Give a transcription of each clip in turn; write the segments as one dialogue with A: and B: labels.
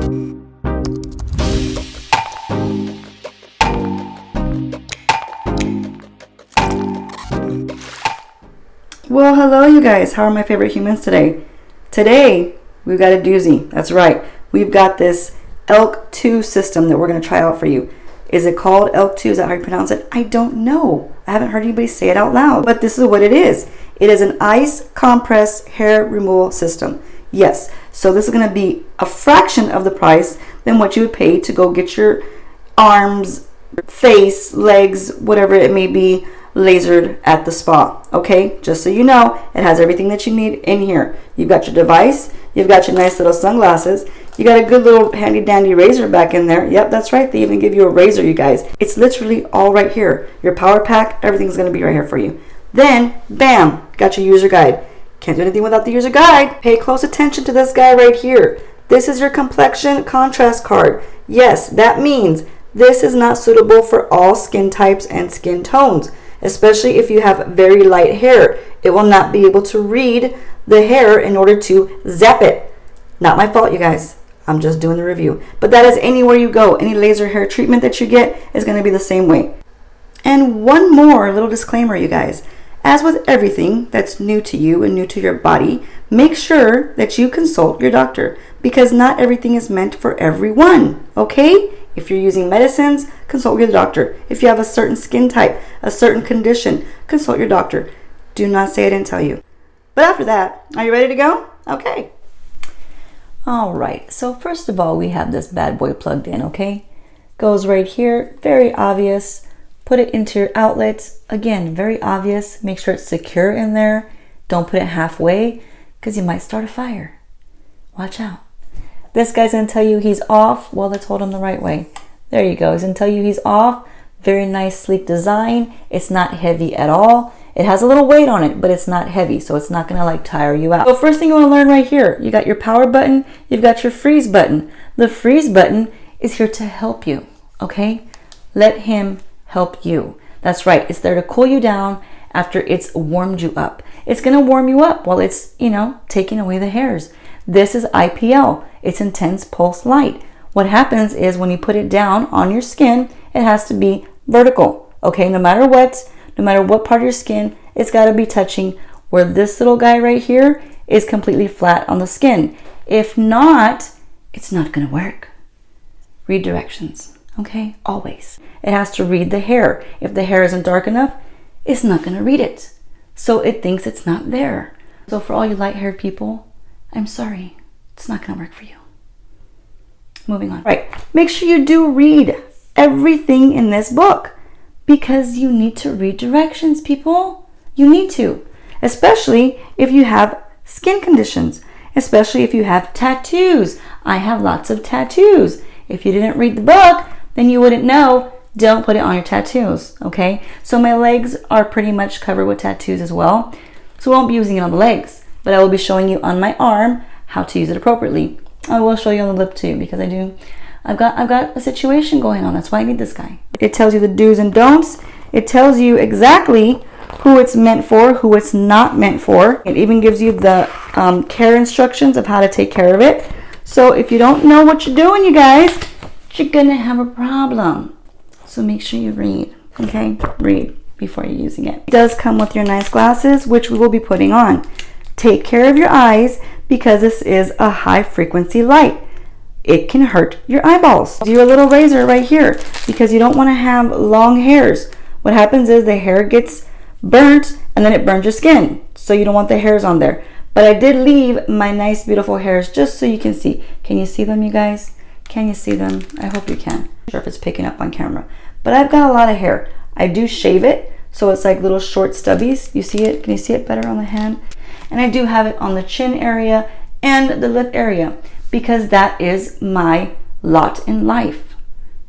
A: Well, hello you guys. How are my favorite humans today? Today, we've got a doozy. That's right. We've got this ELLKII system that we're going to try out for you. Is it called ELLKII? Is that how you pronounce it? I don't know. I haven't heard anybody say it out loud, but this is what it is. It is an ice compress hair removal system. Yes, so this is going to be a fraction of the price than what you would pay to go get your arms, face, legs, whatever it may be, lasered at the spa. Okay, just so you know, it has everything that you need in here. You've got your device, you've got your nice little sunglasses, you got a good little handy dandy razor back in there. Yep, that's right, they even give you a razor, you guys. It's literally all right here. Your power pack, everything's going to be right here for you. Then bam, got your user guide. Can't do anything without the user guide. Pay close attention to this guy right here. This is your complexion contrast card. Yes, that means this is not suitable for all skin types and skin tones, especially if you have very light hair. It will not be able to read the hair in order to zap it. Not my fault, you guys. I'm just doing the review. But that is anywhere you go. Any laser hair treatment that you get is going to be the same way. And one more little disclaimer, you guys. As with everything that's new to you and new to your body, make sure that you consult your doctor, because not everything is meant for everyone, okay? If you're using medicines, consult your doctor. If you have a certain skin type, a certain condition, consult your doctor. Do not say I didn't tell you. But after that, are you ready to go? Okay. All right, so first of all, we have this bad boy plugged in, okay? Goes right here, very obvious. Put it into your outlets. Again, very obvious. Make sure it's secure in there. Don't put it halfway because you might start a fire. Watch out. This guy's going to tell you he's off. Well, let's hold him the right way. There you go. He's going to tell you he's off. Very nice, sleek design. It's not heavy at all. It has a little weight on it, but it's not heavy, so it's not going to like tire you out. So first thing you want to learn right here, you got your power button. You've got your freeze button. The freeze button is here to help you, okay? Let him help you. That's right. It's there to cool you down after it's warmed you up. It's going to warm you up while it's, taking away the hairs. This is IPL. It's intense pulse light. What happens is when you put it down on your skin, it has to be vertical. Okay, no matter what part of your skin, it's got to be touching where this little guy right here is completely flat on the skin. If not, it's not going to work. Read directions. Okay, always. It has to read the hair. If the hair isn't dark enough, it's not going to read it. So it thinks it's not there. So for all you light-haired people, I'm sorry. It's not going to work for you. Moving on. Right. Make sure you do read everything in this book because you need to read directions, people. You need to. Especially if you have skin conditions. Especially if you have tattoos. I have lots of tattoos. If you didn't read the book, then you wouldn't know. Don't put it on your tattoos, okay? So my legs are pretty much covered with tattoos as well. So I won't be using it on the legs, but I will be showing you on my arm how to use it appropriately. I will show you on the lip too, because I've got a situation going on. That's why I need this guy. It tells you the do's and don'ts. It tells you exactly who it's meant for, who it's not meant for. It even gives you the care instructions of how to take care of it. So if you don't know what you're doing, you guys, you're gonna have a problem. So make sure you read, okay? Read before you're using it. It does come with your nice glasses, which we will be putting on. Take care of your eyes because this is a high frequency light. It can hurt your eyeballs. Do a little razor right here because you don't want to have long hairs. What happens is the hair gets burnt and then it burns your skin. So you don't want the hairs on there. But I did leave my nice beautiful hairs just so you can see. Can you see them, you guys? Can you see them? I hope you can. I'm not sure if it's picking up on camera. But I've got a lot of hair. I do shave it, so it's like little short stubbies. You see it? Can you see it better on the hand? And I do have it on the chin area and the lip area because that is my lot in life,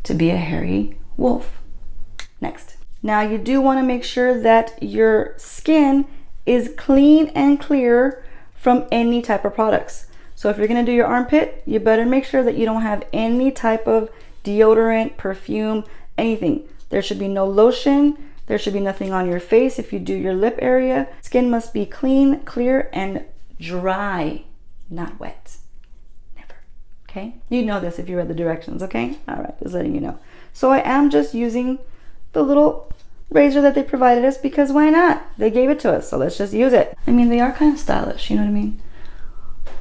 A: to be a hairy wolf. Next. Now you do want to make sure that your skin is clean and clear from any type of products. So if you're going to do your armpit, you better make sure that you don't have any type of deodorant, perfume, anything. There should be no lotion. There should be nothing on your face. If you do your lip area, skin must be clean, clear, and dry, not wet. Never, Okay, you know this if you read the directions. Okay, all right, just letting you know. So I am just using the little razor that they provided us because why not? They gave it to us, so let's just use it. I mean, they are kind of stylish, you know what I mean?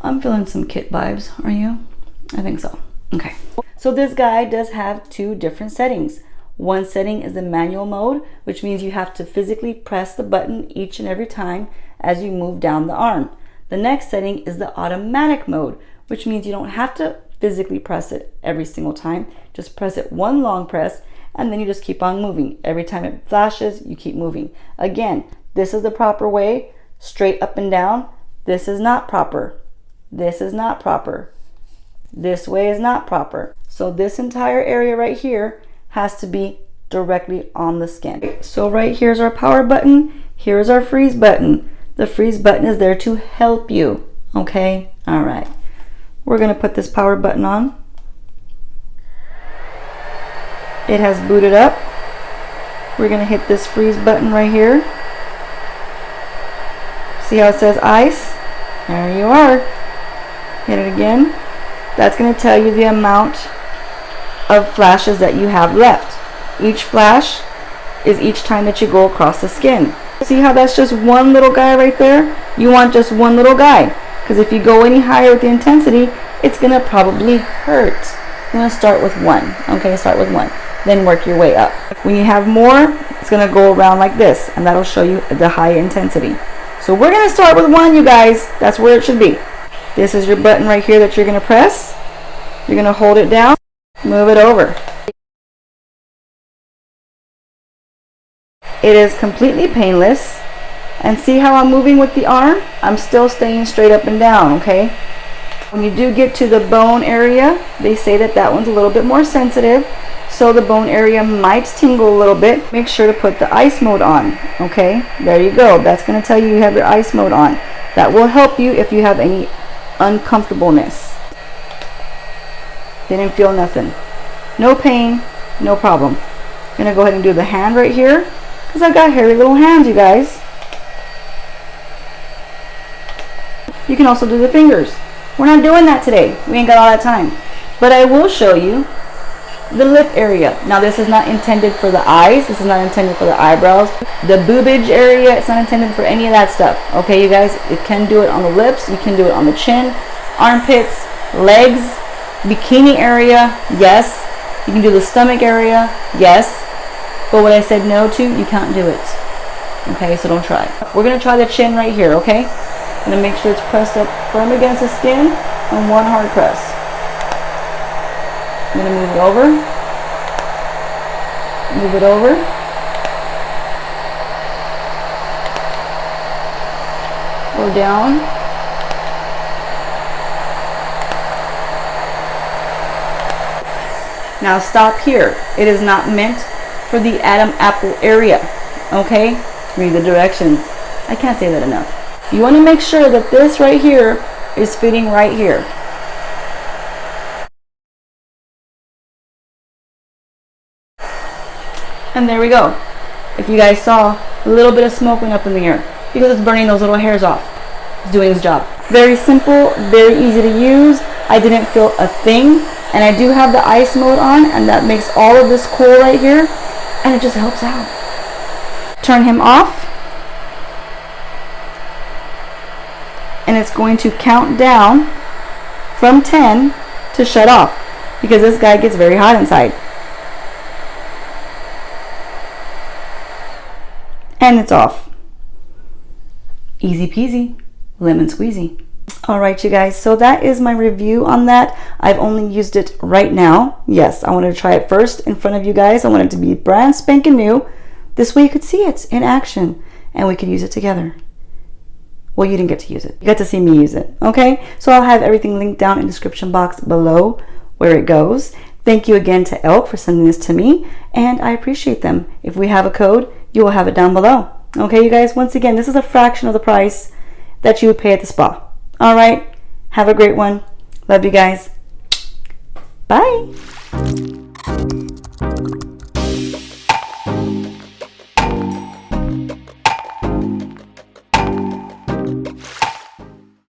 A: I'm feeling some kit vibes. Are you? I think so. Okay, so this guy does have 2 different settings. One setting is the manual mode, which means you have to physically press the button each and every time as you move down the arm. The next setting is the automatic mode, which means you don't have to physically press it every single time. Just press it one long press and then you just keep on moving. Every time it flashes, you keep moving. Again, this is the proper way, straight up and down. This is not proper. This is not proper. This way is not proper. So this entire area right here has to be directly on the skin. So right here's our power button. Here's our freeze button. The freeze button is there to help you. Okay, all right. We're gonna put this power button on. It has booted up. We're gonna hit this freeze button right here. See how it says ice? There you are. Hit it again. That's gonna tell you the amount of flashes that you have left. Each flash is each time that you go across the skin. See how that's just one little guy right there? You want just one little guy, because if you go any higher with the intensity, it's gonna probably hurt. You're gonna start with 1. Okay, start with 1, then work your way up. When you have more, it's gonna go around like this, and that'll show you the high intensity. So we're gonna start with 1, you guys. That's where it should be. This is your button right here that you're gonna press. You're gonna hold it down, move it over. It is completely painless. And see how I'm moving with the arm? I'm still staying straight up and down, okay? When you do get to the bone area, they say that that one's a little bit more sensitive, so the bone area might tingle a little bit. Make sure to put the ice mode on, okay? There you go. That's going to tell you have your ice mode on. That will help you if you have any uncomfortableness. Didn't feel nothing. No pain, no problem. I'm going to go ahead and do the hand right here, because I've got hairy little hands, you guys. You can also do the fingers. We're not doing that today. We ain't got all that time. But I will show you the lip area. Now this is not intended for the eyes. This is not intended for the eyebrows. The boobage area, it's not intended for any of that stuff. Okay, you guys, you can do it on the lips. You can do it on the chin, armpits, legs, bikini area, yes. You can do the stomach area, yes. But what I said no to, you can't do it. Okay, so don't try. We're gonna try the chin right here, okay? I'm gonna make sure it's pressed up firm against the skin and 1 hard press. I'm gonna move it over. Move it over. Go down. Now stop here. It is not meant for the Adam apple area. Okay? Read the directions. I can't say that enough. You want to make sure that this right here is fitting right here. And there we go. If you guys saw, a little bit of smoke went up in the air because it's burning those little hairs off. It's doing its job. Very simple, very easy to use. I didn't feel a thing. And I do have the ice mode on, and that makes all of this cool right here, and it just helps out. Turn him off. And it's going to count down from 10 to shut off, because this guy gets very hot inside. And it's off. Easy peasy, lemon squeezy. Alright you guys, so that is my review on that. I've only used it right now. Yes, I wanted to try it first in front of you guys. I wanted it to be brand spanking new. This way you could see it in action and we could use it together. Well, you didn't get to use it. You got to see me use it. Okay, so I'll have everything linked down in the description box below where it goes. Thank you again to ELK for sending this to me, and I appreciate them. If we have a code, you will have it down below. Okay, you guys, once again, this is a fraction of the price that you would pay at the spa. All right, have a great one. Love you guys. Bye.